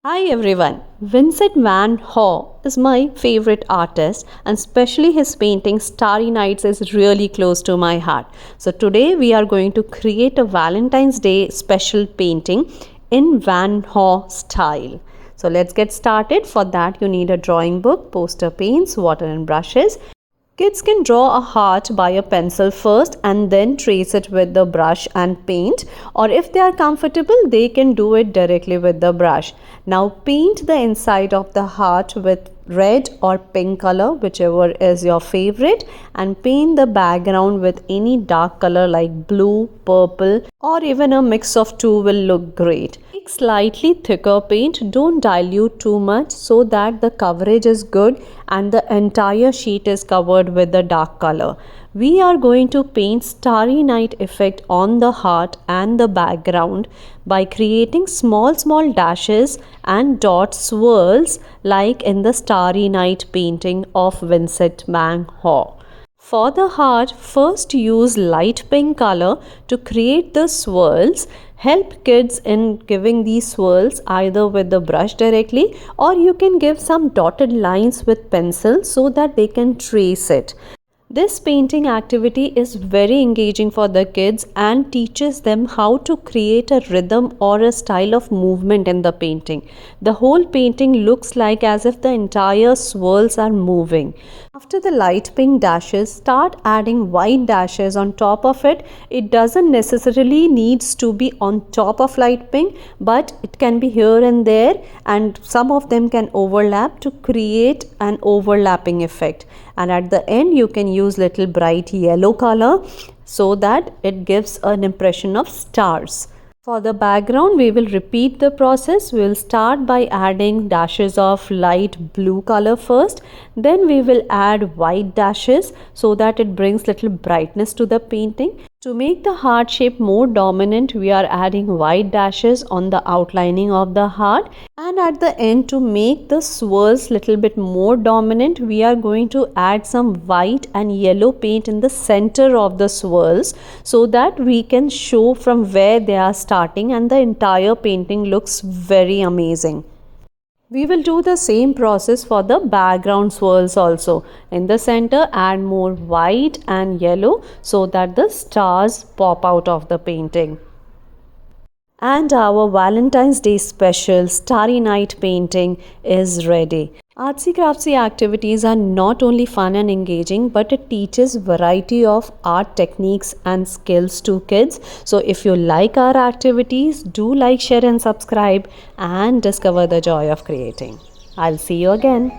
Hi everyone, Vincent Van Gogh is my favorite artist and especially his painting Starry Nights is really close to my heart. So today we are going to create a Valentine's Day special painting in Van Gogh style. So let's get started. For that you need a drawing book, poster paints, water and brushes. Kids can draw a heart by a pencil first and then trace it with the brush and paint, or if they are comfortable they can do it directly with the brush. Now paint the inside of the heart with red or pink color, whichever is your favorite, and paint the background with any dark color like blue, purple, or even a mix of two will look great. Take slightly thicker paint, don't dilute too much so that the coverage is good and the entire sheet is covered with the dark color. We are going to paint starry night effect on the heart and the background by creating small dashes and dot swirls like in the starry night painting of Vincent Van Gogh. For the heart, first use light pink color to create the swirls. Help kids in giving these swirls either with the brush directly, or you can give some dotted lines with pencil so that they can trace it. This painting activity is very engaging for the kids and teaches them how to create a rhythm or a style of movement in the painting. The whole painting looks like as if the entire swirls are moving. After the light pink dashes, start adding white dashes on top of it. It doesn't necessarily needs to be on top of light pink, but it can be here and there, and some of them can overlap to create an overlapping effect. And at the end you can use little bright yellow color so that it gives an impression of stars. For the background we will repeat the process. We will start by adding dashes of light blue color first, then we will add white dashes so that it brings little brightness to the painting. To make the heart shape more dominant, we are adding white dashes on the outlining of the heart, and at the end, to make the swirls little bit more dominant, we are going to add some white and yellow paint in the center of the swirls so that we can show from where they are starting and the entire painting looks very amazing. We will do the same process for the background swirls also. In the center, add more white and yellow so that the stars pop out of the painting. And our Valentine's Day special Starry Night painting is ready. Artsy craftsy activities are not only fun and engaging, but it teaches variety of art techniques and skills to kids. So if you like our activities, do like, share and subscribe and discover the joy of creating. I'll see you again.